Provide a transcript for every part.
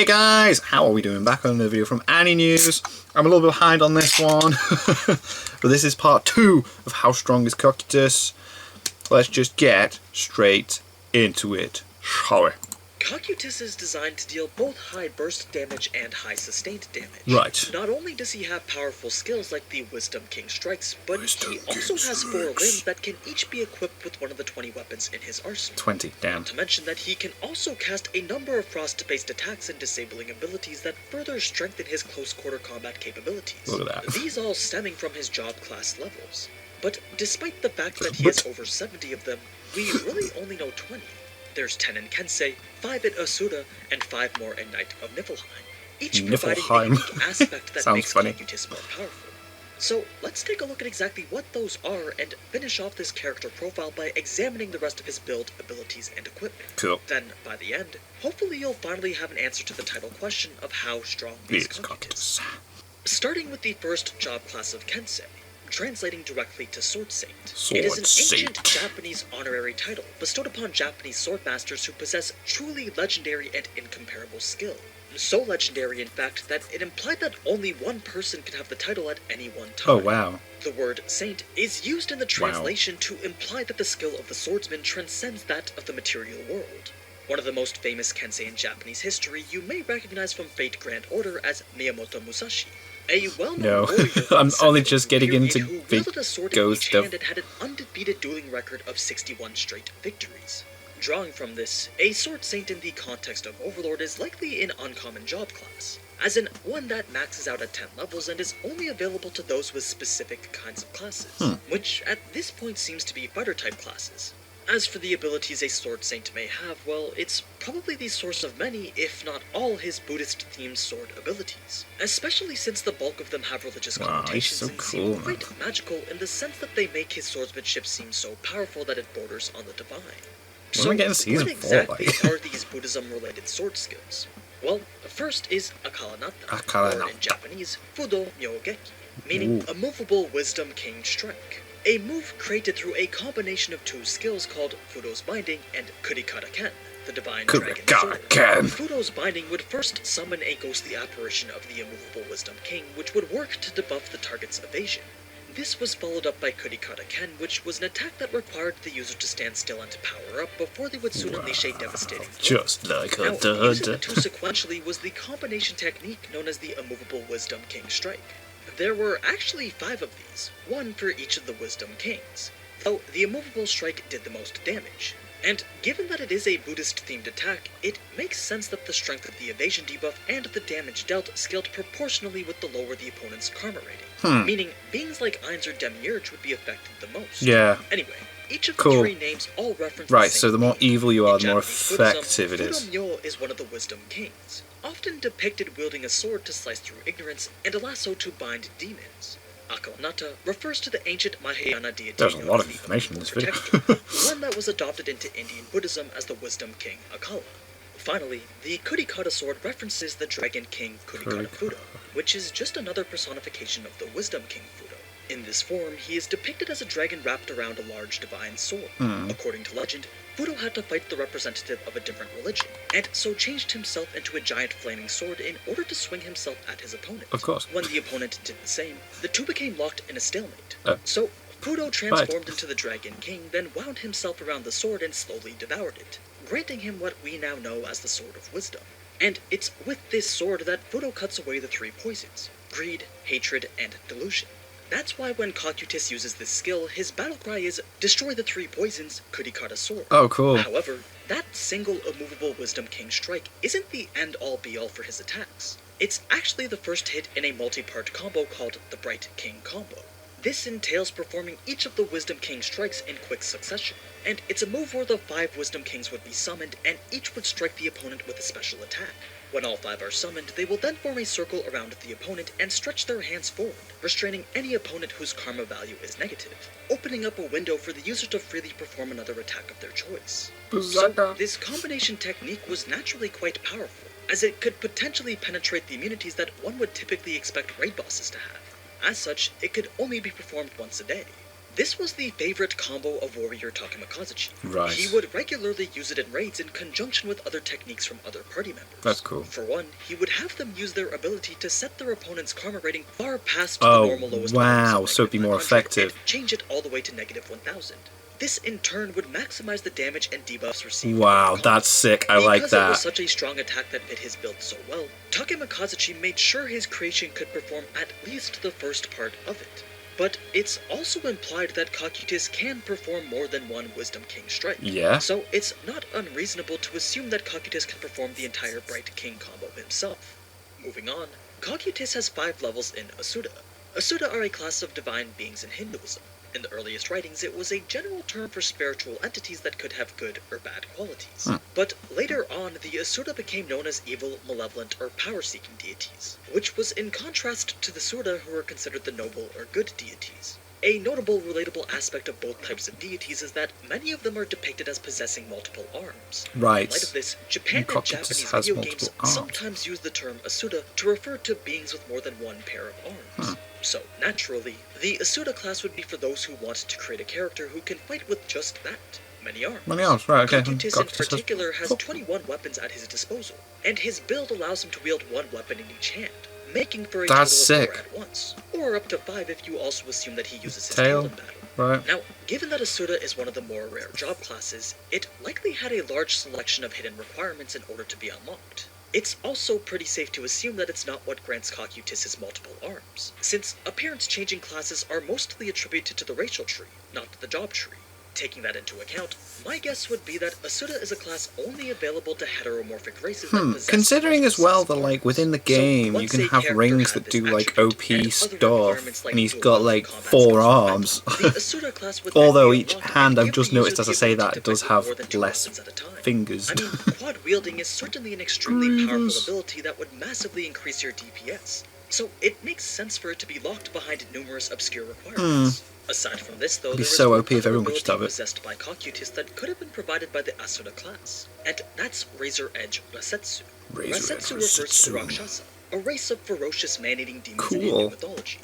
Hey guys, how are we doing? Back on another video from Annie News. I'm a little bit behind on this one, but this is part 2 of How Strong is Cocytus. Let's just get straight into it, shall we? Cocytus is designed to deal both high burst damage and high sustained damage. Right. Not only does he have powerful skills like the Wisdom King Strikes, but he also has 4 limbs that can each be equipped with one of the 20 weapons in his arsenal. 20, damn. Not to mention that he can also cast a number of frost-based attacks and disabling abilities that further strengthen his close-quarter combat capabilities. Look at that. These all stemming from his job class levels. But despite the fact that he has over 70 of them, we really only know 20. There's 10 in Kensei, 5 in Asura, and 5 more in Knight of Niflheim, each providing a unique aspect that makes Cocytus more powerful. So let's take a look at exactly what those are and finish off this character profile by examining the rest of his build, abilities, and equipment. Cool. Then, by the end, hopefully you'll finally have an answer to the title question of how strong is Cocytus. Starting with the first job class of Kensei, translating directly to Sword Saint. It is an ancient Japanese honorary title bestowed upon Japanese swordmasters who possess truly legendary and incomparable skill. So legendary, in fact, that it implied that only one person could have the title at any one time. Oh, wow. The word saint is used in the translation to imply that the skill of the swordsman transcends that of the material world. One of the most famous Kensei in Japanese history you may recognize from Fate Grand Order as Miyamoto Musashi. A well-known warrior I'm only just getting into big ghost stuff. And had an undefeated dueling record of 61 straight victories. Drawing from this, a sword saint in the context of Overlord is likely an uncommon job class, as in one that maxes out at 10 levels and is only available to those with specific kinds of classes, which at this point seems to be fighter-type classes. As for the abilities a sword saint may have, well, it's probably the source of many, if not all, his Buddhist-themed sword abilities, especially since the bulk of them have religious connotations and seem quite magical in the sense that they make his swordsmanship seem so powerful that it borders on the divine. So, what exactly are these Buddhism-related sword skills? Well, first is Akalanata, or in Japanese, Fudo Myogeki, meaning a movable Wisdom King Strike. A move created through a combination of 2 skills called Fudo's Binding and Kurikara Ken, the Divine Dragon Sword. Fudo's Binding would first summon a ghostly apparition of the immovable Wisdom King, which would work to debuff the target's evasion. This was followed up by Kurikara Ken, which was an attack that required the user to stand still and to power up before they would soon unleash a devastating blow. Just like a using the 2 sequentially was the combination technique known as the immovable Wisdom King Strike. There were actually 5 of these, 1 for each of the Wisdom Kings, though the immovable strike did the most damage. And given that it is a Buddhist-themed attack, it makes sense that the strength of the evasion debuff and the damage dealt scaled proportionally with the lower the opponent's karma rating, meaning beings like Ainz or Demiurge would be affected the most. Yeah. Anyway, each of the 3 names all reference the same so the more evil you are, the more Buddhism, effective it is. Fudo-myo is one of the Wisdom Kings, often depicted wielding a sword to slice through ignorance and a lasso to bind demons. Akalanata refers to the ancient Mahayana deity. There's a lot of information in this video. One that was adopted into Indian Buddhism as the Wisdom King Akala. Finally, the Kurikara sword references the Dragon King Kurikara Fudo, which is just another personification of the Wisdom King Fudo. In this form, he is depicted as a dragon wrapped around a large divine sword. According to legend, Fudo had to fight the representative of a different religion, and so changed himself into a giant flaming sword in order to swing himself at his opponent. Of course. When the opponent did the same, the 2 became locked in a stalemate. So Fudo transformed into the Dragon King, then wound himself around the sword and slowly devoured it, granting him what we now know as the Sword of Wisdom. And it's with this sword that Fudo cuts away the 3 poisons: greed, hatred, and delusion. That's why when Cocytus uses this skill, his battle cry is, "Destroy the 3 poisons, Kurikara sword." Oh, cool. However, that single immovable Wisdom King strike isn't the end-all be-all for his attacks. It's actually the first hit in a multi-part combo called the Bright King Combo. This entails performing each of the Wisdom King strikes in quick succession, and it's a move where the 5 Wisdom Kings would be summoned, and each would strike the opponent with a special attack. When all 5 are summoned, they will then form a circle around the opponent and stretch their hands forward, restraining any opponent whose karma value is negative, opening up a window for the user to freely perform another attack of their choice. So, this combination technique was naturally quite powerful, as it could potentially penetrate the immunities that one would typically expect raid bosses to have. As such, it could only be performed once a day. This was the favorite combo of warrior Takemakazuchi. Right. He would regularly use it in raids in conjunction with other techniques from other party members. That's cool. For one, he would have them use their ability to set their opponent's karma rating far past the normal lowest wow, of so it'd be more effective. and change it all the way to -1000. This in turn would maximize the damage and debuffs received. Wow, that's sick. I like Because it was that. such a strong attack that fit his build so well, Takemakazuchi made sure his creation could perform at least the first part of it. But it's also implied that Cocytus can perform more than one Wisdom King strike. Yeah. So it's not unreasonable to assume that Cocytus can perform the entire Bright King combo himself. Moving on, Cocytus has 5 levels in Asura. Asura are a class of divine beings in Hinduism. In the earliest writings, it was a general term for spiritual entities that could have good or bad qualities. But later on, the Asura became known as evil, malevolent, or power-seeking deities, which was in contrast to the Sura, who are considered the noble or good deities. A notable relatable aspect of both types of deities is that many of them are depicted as possessing multiple arms. Right. In light of this, Japan and Cocytus Japanese has video multiple games arms. sometimes use the term Asura to refer to beings with more than one pair of arms. So, naturally, the Asura class would be for those who want to create a character who can fight with just that, many arms. Many arms, right, okay. Cocytus in Cocytus particular has cool. 21 weapons at his disposal, and his build allows him to wield one weapon in each hand, making for a That's total of sick. 4 at once, or up to 5 if you also assume that he uses his Tail. tail in battle. Right. Now, given that Asura is one of the more rare job classes, it likely had a large selection of hidden requirements in order to be unlocked. It's also pretty safe to assume that it's not what grants Cocytus his multiple arms, since appearance-changing classes are mostly attributed to the racial tree, not the job tree. Taking that into account, my guess would be that Asura is a class only available to heteromorphic races that possess Considering as well that, arms. like, within the game, you once can a have character rings had that this do, like, attribute OP and other stuff, requirements like and he's dual got, weapon like, combat 4 skills and arms. the Asura class would Although then be each unlocked hand, and I've give just the user noticed as I the say ability that, to it does fight have more than 2 less weapons at a time. fingers. I mean, quad wielding is certainly an extremely powerful Fingers. ability that would massively increase your DPS, so it makes sense for it to be locked behind numerous obscure requirements. Aside from this, though, It'd be there is so one OP if other everyone could just ability have it. possessed by Cocytus that could have been provided by the Asura class, and that's Razor Edge Rasetsu. Razor Edge Rasetsu refers to Rasetsu. Rakshasa, a race of ferocious man-eating demons in Cool. Indian mythology.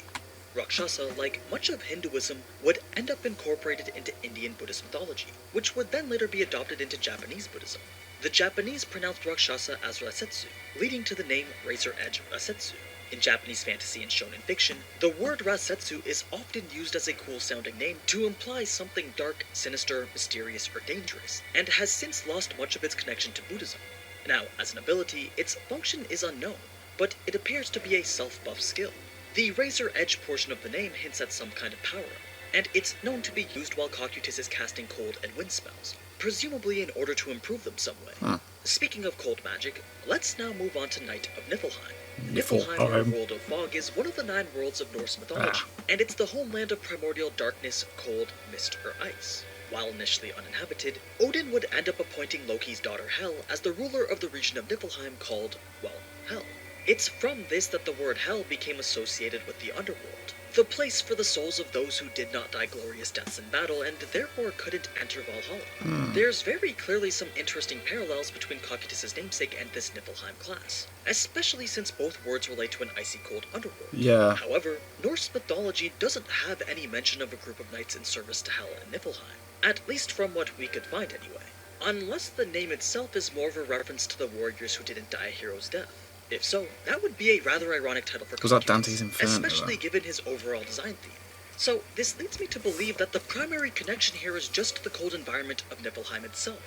Rakshasa, like much of Hinduism, would end up incorporated into Indian Buddhist mythology, which would then later be adopted into Japanese Buddhism. The Japanese pronounced Rakshasa as Rasetsu, leading to the name Razor Edge Rasetsu. In Japanese fantasy and shonen fiction, the word Rasetsu is often used as a cool-sounding name to imply something dark, sinister, mysterious, or dangerous, and has since lost much of its connection to Buddhism. Now, as an ability, its function is unknown, but it appears to be a self-buff skill. The Razor Edge portion of the name hints at some kind of power-up, and it's known to be used while Cocytus is casting cold and wind spells, presumably in order to improve them some way. Speaking of cold magic, let's now move on to Night of Niflheim. Niflheim, or World of Fog, is one of the 9 worlds of Norse mythology, and it's the homeland of primordial darkness, cold, mist, or ice. While initially uninhabited, Odin would end up appointing Loki's daughter Hel as the ruler of the region of Niflheim called, well, Hel. It's from this that the word Hel became associated with the underworld, the place for the souls of those who did not die glorious deaths in battle and therefore couldn't enter Valhalla. There's very clearly some interesting parallels between Cocytus's namesake and this Niflheim class, especially since both words relate to an icy cold underworld. Yeah. However, Norse mythology doesn't have any mention of a group of knights in service to Hel in Niflheim, at least from what we could find anyway, unless the name itself is more of a reference to the warriors who didn't die a hero's death. If so, that would be a rather ironic title for Was that Cocytus, Dante's Inferno, especially though? given his overall design theme. So, this leads me to believe that the primary connection here is just the cold environment of Niflheim itself.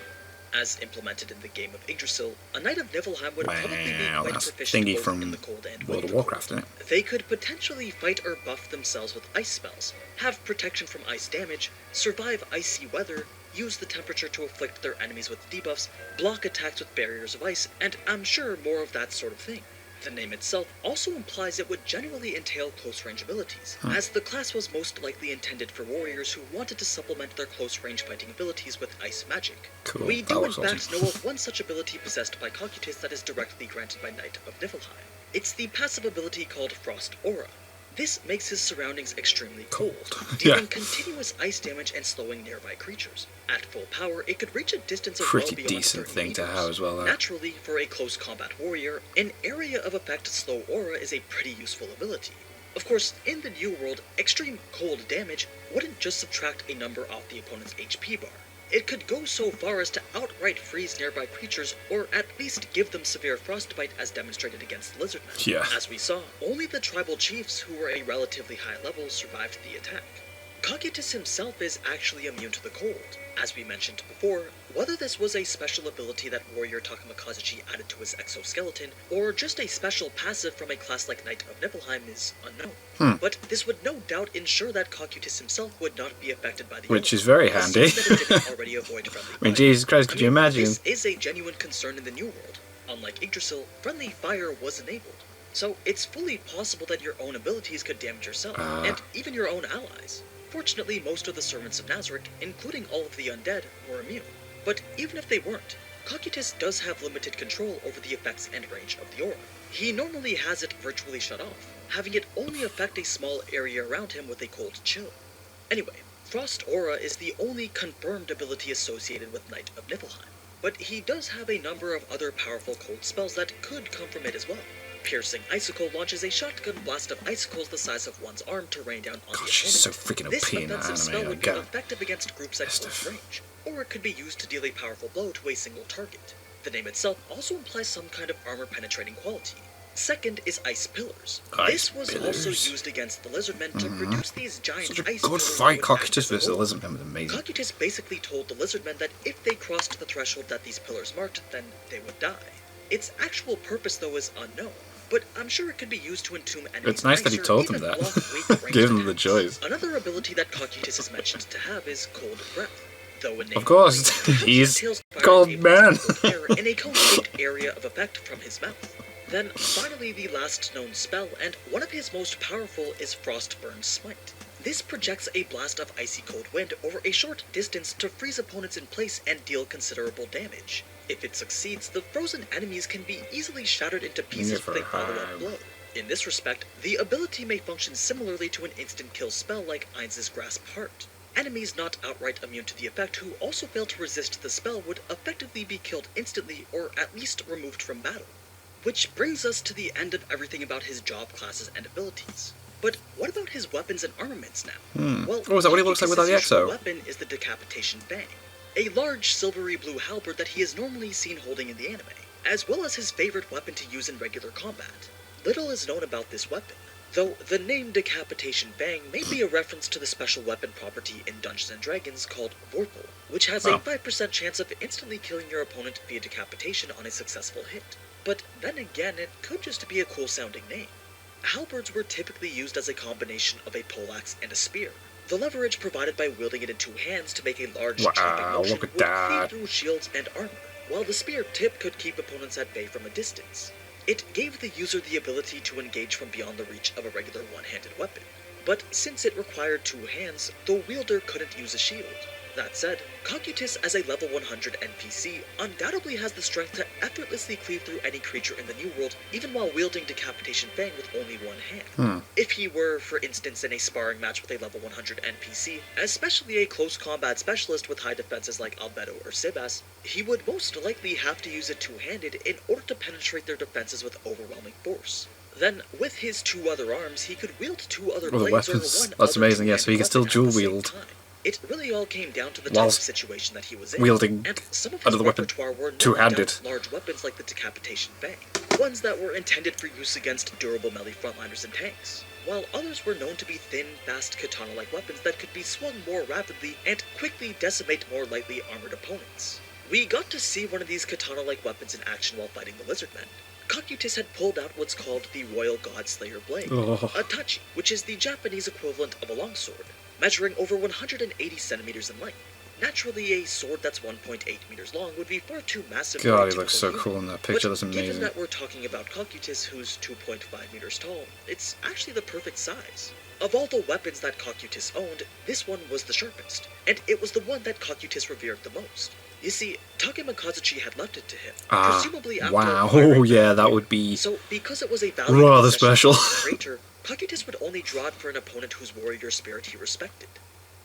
As implemented in the game of Yggdrasil, a Knight of Niflheim would probably be Wow, quite that's proficient thingy both from in the cold and World of wind. Warcraft, isn't it? They could potentially fight or buff themselves with ice spells, have protection from ice damage, survive icy weather, use the temperature to afflict their enemies with debuffs, block attacks with barriers of ice, and I'm sure more of that sort of thing. The name itself also implies it would generally entail close-range abilities, as the class was most likely intended for warriors who wanted to supplement their close-range fighting abilities with ice magic. Cool, We that do in was fact awesome. know of one such ability possessed by Cocytus that is directly granted by Knight of Niflheim. It's the passive ability called Frost Aura. This makes his surroundings extremely cold, dealing continuous ice damage and slowing nearby creatures. At full power, it could reach a distance of well Pretty beyond decent 30 thing to meters. have as well, though. Naturally, for a close combat warrior, an area of effect slow aura is a pretty useful ability. Of course, in the New World, extreme cold damage wouldn't just subtract a number off the opponent's HP bar. It could go so far as to outright freeze nearby creatures, or at least give them severe frostbite as demonstrated against lizardmen. Yeah. As we saw, only the tribal chiefs who were a relatively high level survived the attack. Cocytus himself is actually immune to the cold. As we mentioned before, whether this was a special ability that warrior Takemikazuchi added to his exoskeleton, or just a special passive from a class like Knight of Niflheim is unknown. But this would no doubt ensure that Cocytus himself would not be affected by the Which is very handy. Already avoid friendly I mean, Jesus Christ, could you imagine? This is a genuine concern in the New World. Unlike Yggdrasil, friendly fire was enabled. So it's fully possible that your own abilities could damage yourself, and even your own allies. Fortunately, most of the servants of Nazarick, including all of the undead, were immune. But even if they weren't, Cocytus does have limited control over the effects and range of the aura. He normally has it virtually shut off, having it only affect a small area around him with a cold chill. Anyway, Frost Aura is the only confirmed ability associated with Knight of Niflheim, but he does have a number of other powerful cold spells that could come from it as well. Piercing Icicle launches a shotgun blast of icicles the size of one's arm to rain down on the opponent. She's so freaking OP in that This offensive spell anime, would be effective against groups at close range, or it could be used to deal a powerful blow to a single target. The name itself also implies some kind of armor-penetrating quality. Second is Ice Pillars. This was also used against the Lizardmen to produce these giant Such a ice good pillars fight. that would act Cocytus as a versus the wall. Lizardmen was amazing. Cocytus basically told the Lizardmen that if they crossed the threshold that these pillars marked, then they would die. Its actual purpose, though, is unknown, but I'm sure it could be used to entomb enemies. It's nice that he told them that. Gave them the choice. Another ability that Cocytus is mentioned to have is Cold Breath. Though in Of course, he's cold man. in a cone-shaped area of effect from his mouth. Then, finally, the last known spell, and one of his most powerful, is Frostburn Smite. This projects a blast of icy cold wind over a short distance to freeze opponents in place and deal considerable damage. If it succeeds, the frozen enemies can be easily shattered into pieces with a follow-up blow. In this respect, the ability may function similarly to an instant kill spell like Ainz's Grasp Heart. Enemies not outright immune to the effect who also fail to resist the spell would effectively be killed instantly or at least removed from battle. Which brings us to the end of everything about his job classes and abilities. But what about his weapons and armaments now? Well, Oh, is that what he looks like without the usual exo? weapon is the Decapitation Fang, a large silvery blue halberd that he is normally seen holding in the anime, as well as his favorite weapon to use in regular combat. Little is known about this weapon, though the name Decapitation Fang may be a reference to the special weapon property in Dungeons & Dragons called Vorpal, which has a 5% chance of instantly killing your opponent via decapitation on a successful hit. But then again, it could just be a cool-sounding name. Halberds were typically used as a combination of a poleaxe and a spear. The leverage provided by wielding it in two hands to make a large chopping motion look at would that. cleave through shields and armor, while the spear tip could keep opponents at bay from a distance. It gave the user the ability to engage from beyond the reach of a regular one-handed weapon. But since it required two hands, the wielder couldn't use a shield. That said, Cocytus as a level 100 NPC undoubtedly has the strength to effortlessly cleave through any creature in the New World, even while wielding Decapitation Fang with only one hand. If he were, for instance, in a sparring match with a level 100 NPC, especially a close combat specialist with high defenses like Albedo or Sebas, he would most likely have to use it two-handed in order to penetrate their defenses with overwhelming force. Then, with his two other arms, he could wield two other blades over one That's other amazing, yeah, so he can still two-handed dual weapon at the wield. same time. It really all came down to the type of Whilst situation that he was in, wielding and some of his another weapon repertoire were no two-handed. doubt large weapons like the Decapitation Fang, ones that were intended for use against durable melee frontliners and tanks, while others were known to be thin, fast katana-like weapons that could be swung more rapidly and quickly decimate more lightly armored opponents. We got to see one of these katana-like weapons in action while fighting the Lizardmen. Cocytus had pulled out what's called the Royal Godslayer Blade, a tachi, which is the Japanese equivalent of a longsword, measuring over 180 centimeters in length. Naturally, a sword that's 1.8 meters long would be far too massive for a God, he looks so typical cool in that picture. but That's given amazing. that we're talking about Cocytus, who's 2.5 meters tall, it's actually the perfect size. Of all the weapons that Cocytus owned, this one was the sharpest, and it was the one that Cocytus revered the most. You see, Takemikazuchi had left it to him, presumably after Wow, acquiring yeah, the that weapon. would be So, because it was a valuable rather possession special. of the creator, Cocytus would only draw it for an opponent whose warrior spirit he respected.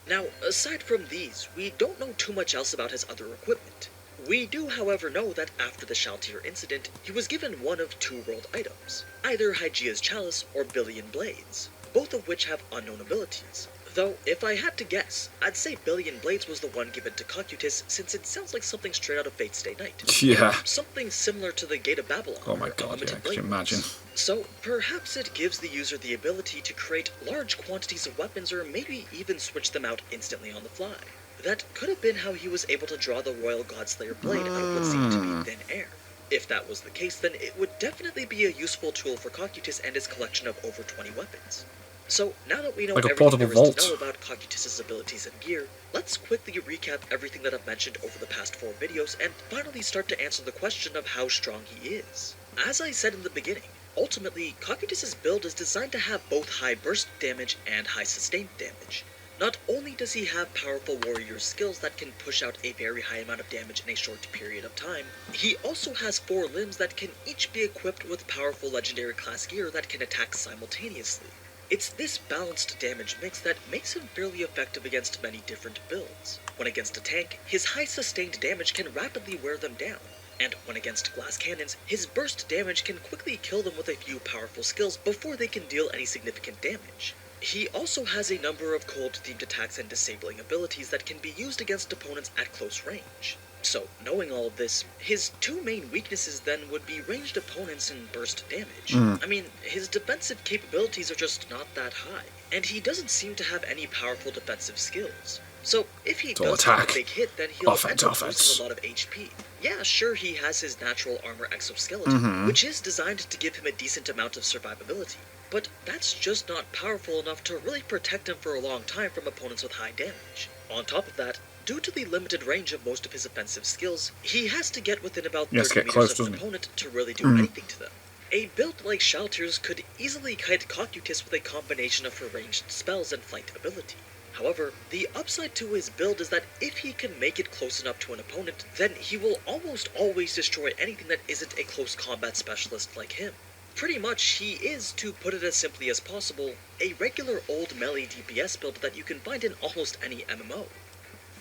Now, aside from these, we don't know too much else about his other equipment. We do, however, know that after the Shaltir incident, he was given one of two world items, either Hygeia's Chalice or Billion Blades. both of which have unknown abilities. Though, if I had to guess, I'd say Billion Blades was the one given to Cocytus, since it sounds like something straight out of Fate's Stay Night. Yeah. Something similar to the Gate of Babylon. Oh my god, yeah, could you imagine? So, perhaps it gives the user the ability to create large quantities of weapons or maybe even switch them out instantly on the fly. That could have been how he was able to draw the Royal Godslayer blade out of what seemed to be thin air. If that was the case, then it would definitely be a useful tool for Cocytus and his collection of over 20 weapons. So, now that we know everything there is to know about Cocytus' abilities and gear, let's quickly recap everything that I've mentioned over the past 4 videos and finally start to answer the question of how strong he is. As I said in the beginning, ultimately, Cocytus' build is designed to have both high burst damage and high sustained damage. Not only does he have powerful warrior skills that can push out a very high amount of damage in a short period of time, he also has 4 limbs that can each be equipped with powerful legendary class gear that can attack simultaneously. It's this balanced damage mix that makes him fairly effective against many different builds. When against a tank, his high sustained damage can rapidly wear them down, and when against glass cannons, his burst damage can quickly kill them with a few powerful skills before they can deal any significant damage. He also has a number of cold-themed attacks and disabling abilities that can be used against opponents at close range. So, knowing all of this, his 2 main weaknesses then would be ranged opponents and burst damage. I mean, his defensive capabilities are just not that high, and he doesn't seem to have any powerful defensive skills. So, if he does have a big hit, then he'll end up losing a lot of HP. Yeah, sure, he has his natural armor exoskeleton, which is designed to give him a decent amount of survivability. But that's just not powerful enough to really protect him for a long time from opponents with high damage. On top of that, due to the limited range of most of his offensive skills, he has to get within about 30 meters of an opponent to really do anything to them. A build like Shalter's could easily kite Cocytus with a combination of her ranged spells and flight ability. However, the upside to his build is that if he can make it close enough to an opponent, then he will almost always destroy anything that isn't a close combat specialist like him. Pretty much, he is, to put it as simply as possible, a regular old melee DPS build that you can find in almost any MMO.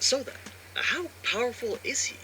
So then, how powerful is he?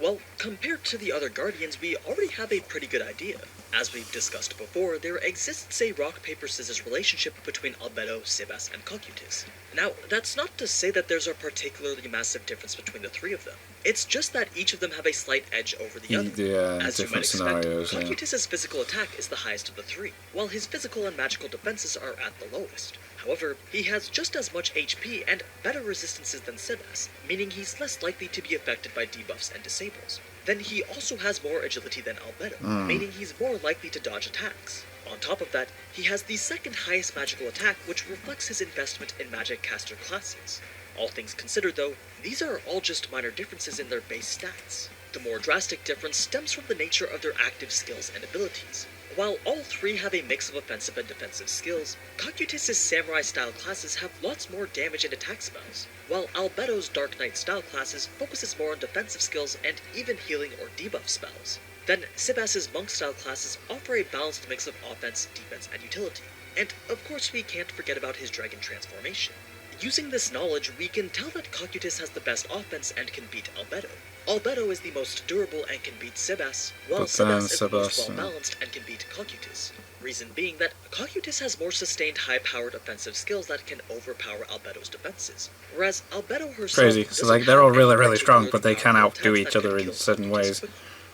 Well, compared to the other Guardians, we already have a pretty good idea. As we've discussed before, there exists a rock-paper-scissors relationship between Albedo, Sibas, and Cocytus. Now, that's not to say that there's a particularly massive difference between the 3 of them. It's just that each of them have a slight edge over the other. As you might expect, Cocytus' physical attack is the highest of the 3, while his physical and magical defenses are at the lowest. However, he has just as much HP and better resistances than Sibas, meaning he's less likely to be affected by debuffs and disables. Then he also has more agility than Albedo, meaning he's more likely to dodge attacks. On top of that, he has the 2nd highest magical attack, which reflects his investment in magic caster classes. All things considered though, these are all just minor differences in their base stats. The more drastic difference stems from the nature of their active skills and abilities. While all 3 have a mix of offensive and defensive skills, Cocytus' samurai-style classes have lots more damage and attack spells, while Albedo's Dark Knight-style classes focuses more on defensive skills and even healing or debuff spells. Then Sibas' monk-style classes offer a balanced mix of offense, defense, and utility. And of course we can't forget about his dragon transformation. Using this knowledge, we can tell that Cocytus has the best offense and can beat Albedo. Albedo is the most durable and can beat Sibas, while Sibas is the most well-balanced and can beat Cocytus. Reason being that Cocytus has more sustained high-powered offensive skills that can overpower Albedo's defenses, whereas Albedo herself so like they're all really strong, but they can outdo each other in certain ways.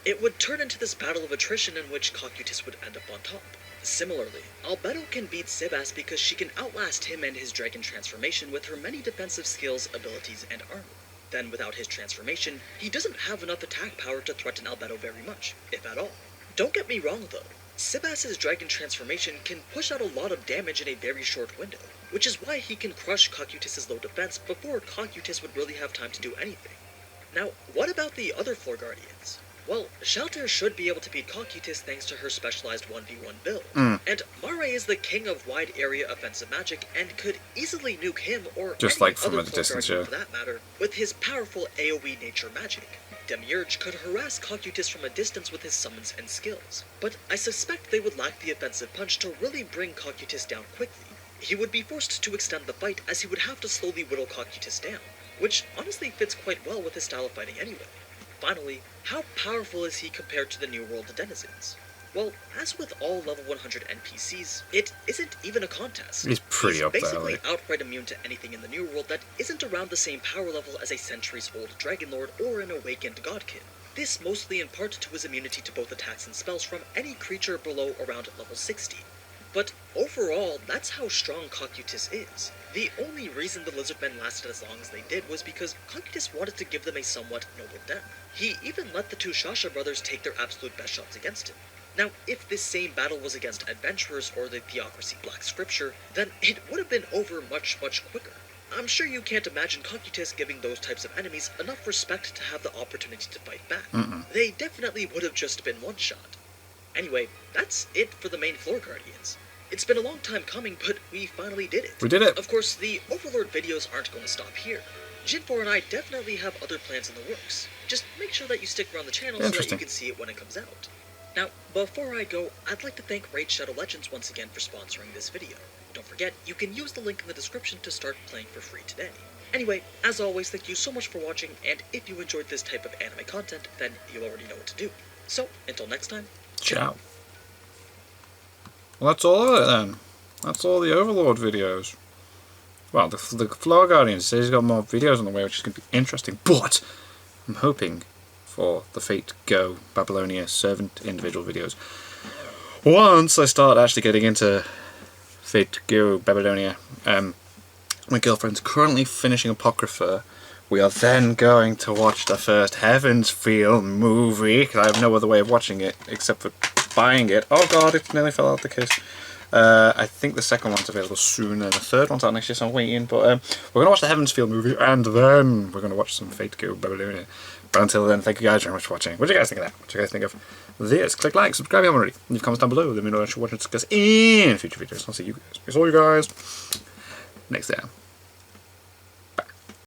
It would turn into this battle of attrition in which Cocytus would end up on top. Similarly, Albedo can beat Sibas because she can outlast him and his dragon transformation with her many defensive skills, abilities, and armor. Then, without his transformation, he doesn't have enough attack power to threaten Albedo very much, if at all. Don't get me wrong though, Sibas' dragon transformation can push out a lot of damage in a very short window, which is why he can crush Cocytus' low defense before Cocytus would really have time to do anything. Now, what about the other 4 Guardians? Well, Shalter should be able to beat Cocytus thanks to her specialized 1v1 build, and Mare is the king of wide area offensive magic and could easily nuke him or just any like from other a distance, for that matter, with his powerful AoE nature magic. Demiurge could harass Cocytus from a distance with his summons and skills, but I suspect they would lack the offensive punch to really bring Cocytus down quickly. He would be forced to extend the fight as he would have to slowly whittle Cocytus down, which honestly fits quite well with his style of fighting anyway. Finally, how powerful is he compared to the New World denizens? Well, as with all level 100 NPCs, it isn't even a contest. He's pretty up there, basically like. outright immune to anything in the New World that isn't around the same power level as a centuries-old Dragon Lord or an awakened Godkin. This mostly in part to his immunity to both attacks and spells from any creature below around level 60. But overall, that's how strong Cocytus is. The only reason the Lizardmen lasted as long as they did was because Cocytus wanted to give them a somewhat noble death. He even let the two Shasha brothers take their absolute best shots against him. Now, if this same battle was against adventurers or the Theocracy Black Scripture, then it would have been over much, much quicker. I'm sure you can't imagine Cocytus giving those types of enemies enough respect to have the opportunity to fight back. They definitely would have just been one shot. Anyway, that's it for the main Floor Guardians. It's been a long time coming, but we finally did it. We did it. Of course, the Overlord videos aren't going to stop here. Jin4 and I definitely have other plans in the works. Just make sure that you stick around the channel so that you can see it when it comes out. Now, before I go, I'd like to thank Raid Shadow Legends once again for sponsoring this video. Don't forget, you can use the link in the description to start playing for free today. Anyway, as always, thank you so much for watching, and if you enjoyed this type of anime content, then you already know what to do. So, until next time, ciao. Well, that's all of it then. That's all the Overlord videos. Well, the Floor Guardian says he's got more videos on the way, which is going to be interesting, but I'm hoping for the Fate Go Babylonia Servant individual videos. Once I start actually getting into Fate Go Babylonia, my girlfriend's currently finishing Apocrypha. We are then going to watch the first Heavens Feel movie, because I have no other way of watching it except for buying it. Oh god, it nearly fell out the case. I think the second one's available soon, and the third one's out next year, so I'm waiting. But we're going to watch the Heavens Feel movie, and then we're going to watch some Fate Go Babylonia. But until then, thank you guys very much for watching. What do you guys think of that? What do you guys think of this? Click like, subscribe if you haven't already. Leave comments down below. Let me know what you should watch and discuss in future videos. I'll see you guys. It's all you guys next time.